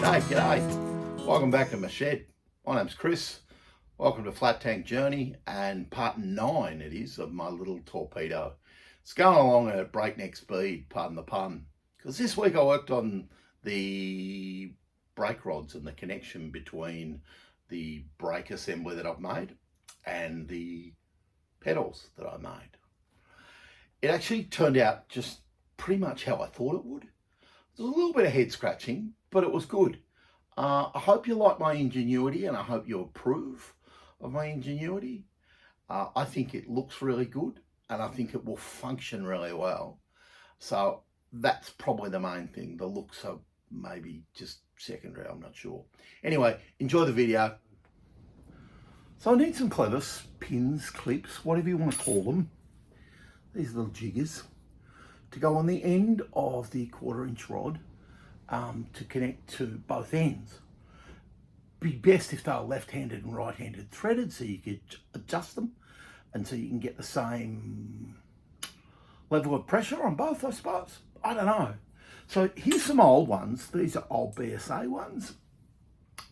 G'day. Welcome back to my shed. My name's Chris. Welcome to Flat Tank Journey and part 9 it is of my little Torpedo. It's going along at breakneck speed, pardon the pun, because this week I worked on the brake rods and the connection between the brake assembly that I've made and the pedals that I made. It actually turned out just pretty much how I thought it would. There was a little bit of head scratching, but it was good. I hope you like my ingenuity and I hope you approve of my ingenuity. I think it looks really good and I think it will function really well. So that's probably the main thing. The looks are maybe just secondary, I'm not sure. Anyway, enjoy the video. So I need some clevis, pins, clips, whatever you want to call them. These little jiggers to go on the end of the 1/4" rod to connect to both ends. Be best if they were left-handed and right-handed threaded so you could adjust them and so you can get the same level of pressure on both, I suppose. I don't know. So here's some old ones. These are old BSA ones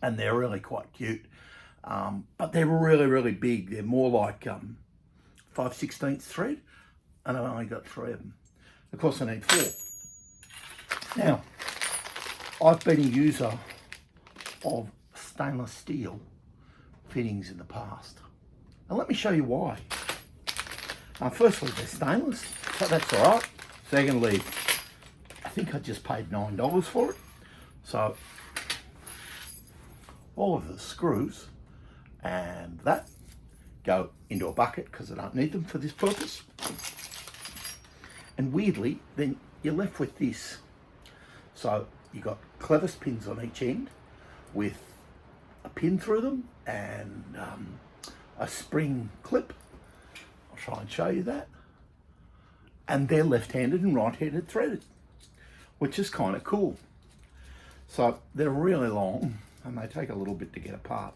and they're really quite cute. But they're really, really big. They're more like 5/16 thread and I've only got 3 of them. Of course I need 4. Now, I've been a user of stainless steel fittings in the past. And let me show you why. Firstly, they're stainless, so that's all right. Secondly, I think I just paid $9 for it. So all of the screws and that go into a bucket because I don't need them for this purpose. And weirdly, then you're left with this. So you've got clevis pins on each end with a pin through them and a spring clip. I'll try and show you that. And they're left-handed and right-handed threaded, which is kind of cool. So they're really long and they take a little bit to get apart.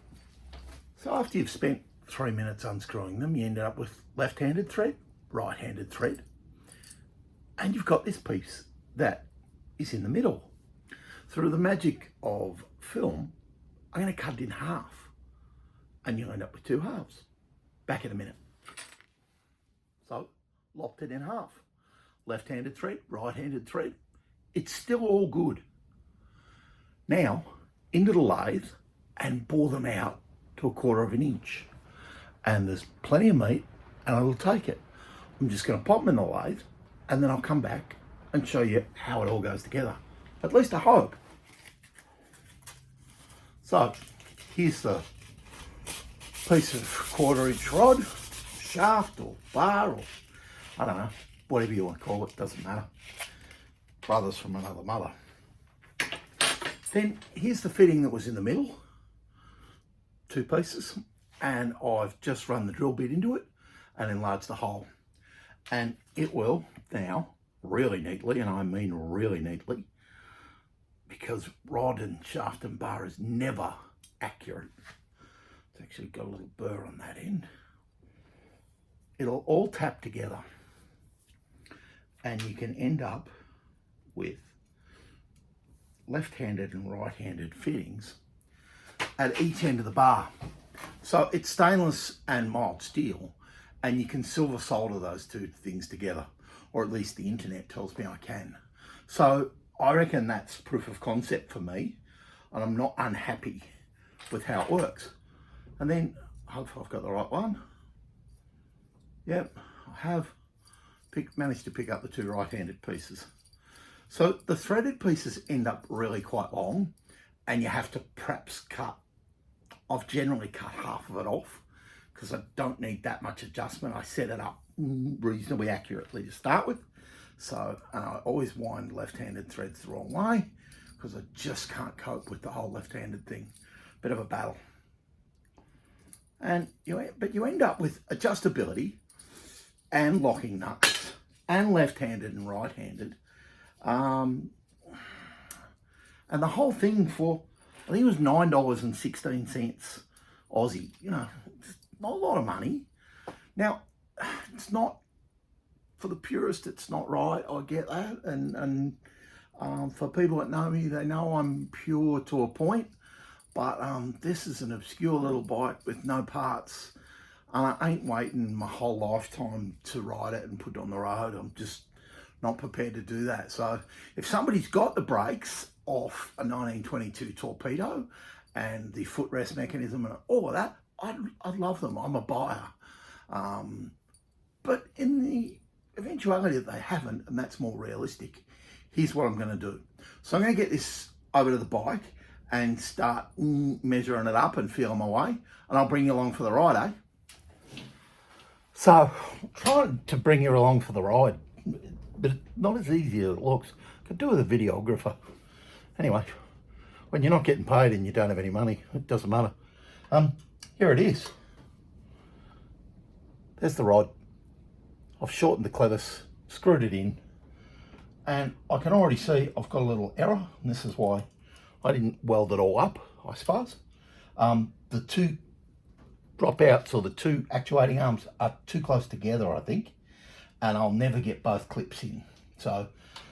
So after you've spent 3 minutes unscrewing them, you end up with left-handed thread, right-handed thread, and you've got this piece that is in the middle. Through the magic of film, I'm going to cut it in half and you'll end up with 2 halves. Back in a minute. So, lopped it in half. Left-handed thread, right-handed thread. It's still all good. Now, into the lathe and bore them out to 1/4 inch. And there's plenty of meat and I will take it. I'm just going to pop them in the lathe and then I'll come back and show you how it all goes together. At least I hope. So here's the piece of 1/4 inch rod, shaft or bar or I don't know, whatever you want to call it, doesn't matter. Brothers from another mother. Then here's the fitting that was in the middle, 2 pieces, and I've just run the drill bit into it and enlarged the hole. And it will now really neatly, and I mean really neatly, because rod and shaft and bar is never accurate. It's actually got a little burr on that end. It'll all tap together and you can end up with left-handed and right-handed fittings at each end of the bar. So it's stainless and mild steel and you can silver solder those 2 things together, or at least the internet tells me I can. So I reckon that's proof of concept for me and I'm not unhappy with how it works. And then hopefully I've got the right one. Yep, I have managed to pick up the 2 right-handed pieces. So the threaded pieces end up really quite long and you have to perhaps cut. I've generally cut half of it off because I don't need that much adjustment. I set it up reasonably accurately to start with. So I always wind left-handed threads the wrong way because I just can't cope with the whole left-handed thing. Bit of a battle. And but you end up with adjustability and locking nuts and left-handed and right-handed. And the whole thing for, I think it was $9.16 Aussie. You know, it's not a lot of money. Now, it's not, for the purist, it's not right. I get that. And For people that know me, they know I'm pure to a point, but this is an obscure little bike with no parts. I ain't waiting my whole lifetime to ride it and put it on the road. I'm just not prepared to do that. So if somebody's got the brakes off a 1922 Torpedo and the footrest mechanism and all of that, I'd love them. I'm a buyer. But in the eventuality that they haven't, and that's more realistic, here's what I'm going to do. So I'm going to get this over to the bike and start measuring it up and feeling my way, and I'll bring you along for the ride, eh? So, trying to bring you along for the ride, but not as easy as it looks. Could do with a videographer. Anyway, when you're not getting paid and you don't have any money, it doesn't matter. Here it is. There's the rod. I've shortened the clevis, screwed it in, and I can already see I've got a little error, and this is why I didn't weld it all up, I suppose. The two dropouts, or the two actuating arms, are too close together, I think, and I'll never get both clips in. So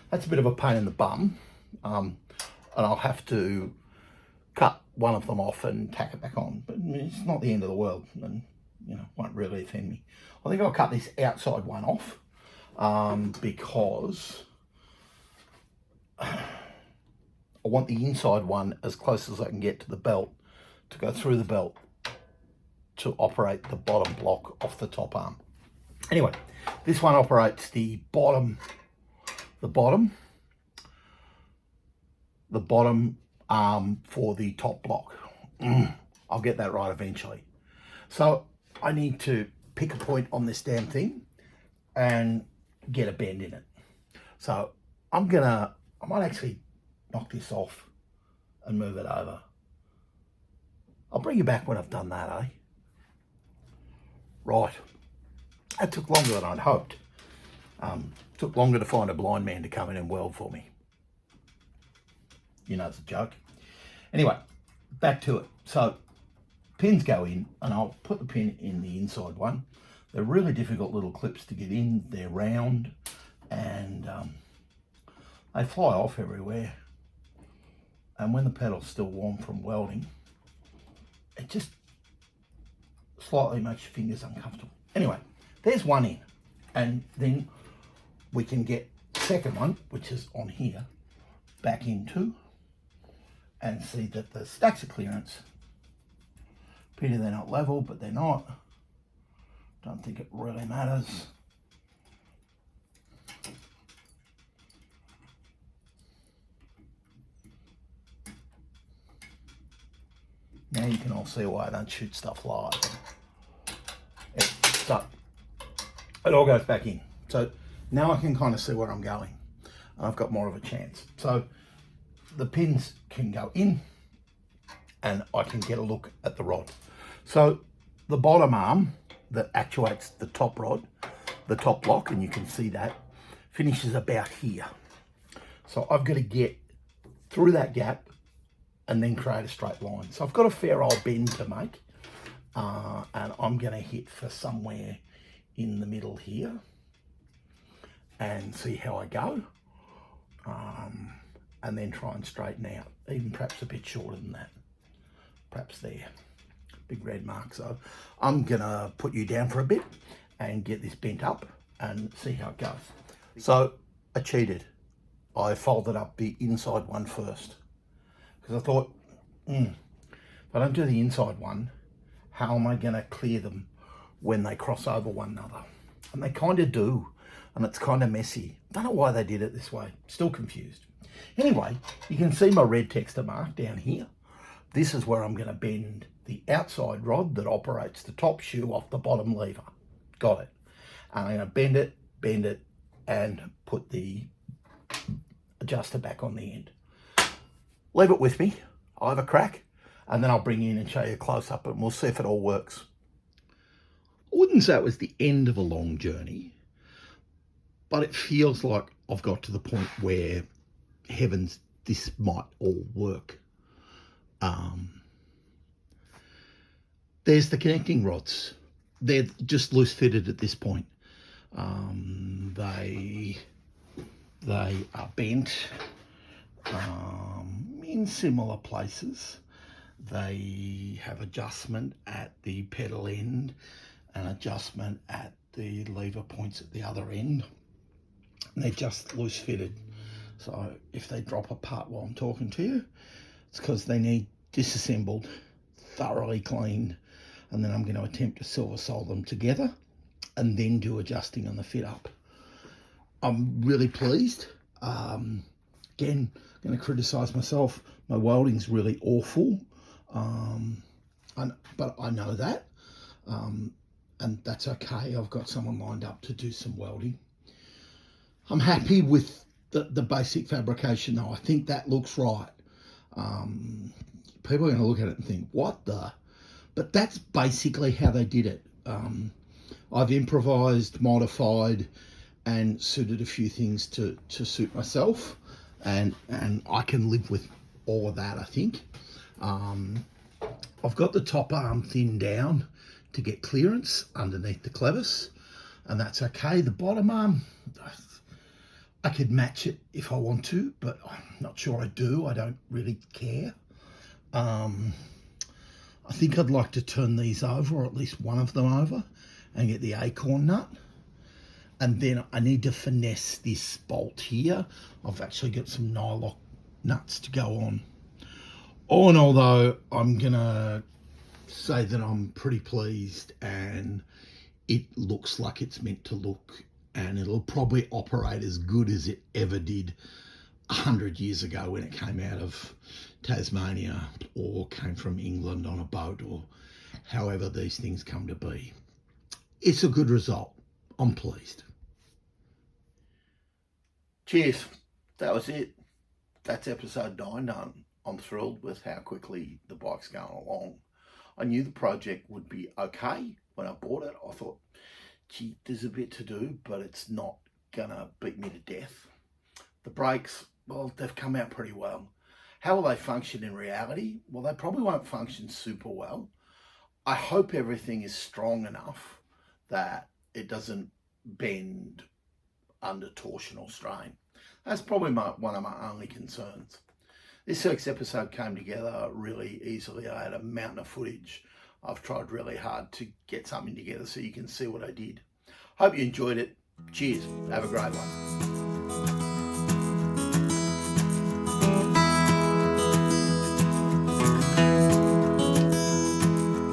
that's a bit of a pain in the bum, and I'll have to cut one of them off and tack it back on, but it's not the end of the world, and won't really offend me. I think I'll cut this outside one off because I want the inside one as close as I can get to the belt to go through the belt to operate the bottom block off the top arm. Anyway, this one operates the bottom arm for the top block. I'll get that right eventually. So I need to pick a point on this damn thing and get a bend in it. So I might actually knock this off and move it over. I'll bring you back when I've done that, eh? Right, that took longer than I'd hoped. Took longer to find a blind man to come in and weld for me. You know, it's a joke. Anyway, back to it. So pins go in, and I'll put the pin in the inside one. They're really difficult little clips to get in. They're round, and they fly off everywhere. And when the pedal's still warm from welding, it just slightly makes your fingers uncomfortable. Anyway, there's one in, and then we can get the second one, which is on here, back into, and see that the stacks of clearance. Pity they're not level, but they're not. Don't think it really matters. Now you can all see why I don't shoot stuff live. So it all goes back in. So now I can kind of see where I'm going. I've got more of a chance. So the pins can go in, and I can get a look at the rod. So the bottom arm that actuates the top rod, the top block, and you can see that, finishes about here. So I've got to get through that gap and then create a straight line. So I've got a fair old bend to make, and I'm going to hit for somewhere in the middle here and see how I go, and then try and straighten out, even perhaps a bit shorter than that, perhaps there. Big red mark. So I'm gonna put you down for a bit and get this bent up and see how it goes. So I cheated. I folded up the inside one first because I thought, if I don't do the inside one, how am I gonna clear them when they cross over one another? And they kind of do, and it's kind of messy. Don't know why they did it this way. Still confused. Anyway, you can see my red texture mark down here. This is where I'm gonna bend the outside rod that operates the top shoe off the bottom lever. Got it. And I'm going to bend it, and put the adjuster back on the end. Leave it with me. I'll have a crack, and then I'll bring you in and show you a close-up, and we'll see if it all works. I wouldn't say it was the end of a long journey, but it feels like I've got to the point where, heavens, this might all work. There's the connecting rods. They're just loose fitted at this point. They are bent in similar places. They have adjustment at the pedal end and adjustment at the lever points at the other end. And they're just loose fitted. So if they drop apart while I'm talking to you, it's because they need disassembled, thoroughly cleaned, and then I'm going to attempt to silver sole them together and then do adjusting on the fit up. I'm really pleased. Again, I'm going to criticise myself. My welding's really awful, but I know that, and that's okay. I've got someone lined up to do some welding. I'm happy with the basic fabrication though. I think that looks right. People are going to look at it and think, what the? But that's basically how they did it. I've improvised, modified, and suited a few things to suit myself, and I can live with all of that, I think. I've got the top arm thinned down to get clearance underneath the clevis, and that's okay. The bottom arm, I could match it if I want to, but I'm not sure I do. I don't really care. I think I'd like to turn these over, or at least one of them over, and get the acorn nut. And then I need to finesse this bolt here. I've actually got some nylock nuts to go on. All in all though, I'm gonna say that I'm pretty pleased, and it looks like it's meant to look, and it'll probably operate as good as it ever did 100 years ago when it came out of Tasmania or came from England on a boat, or however these things come to be. It's a good result. I'm pleased. Cheers. That was it. That's episode 9 done. I'm thrilled with how quickly the bike's going along. I knew the project would be okay when I bought it. I thought, gee, there's a bit to do, but it's not gonna beat me to death. The brakes, well, they've come out pretty well. How will they function in reality? Well, they probably won't function super well. I hope everything is strong enough that it doesn't bend under torsion or strain. That's probably one of my only concerns. This week's episode came together really easily. I had a mountain of footage. I've tried really hard to get something together so you can see what I did. Hope you enjoyed it. Cheers. Have a great one.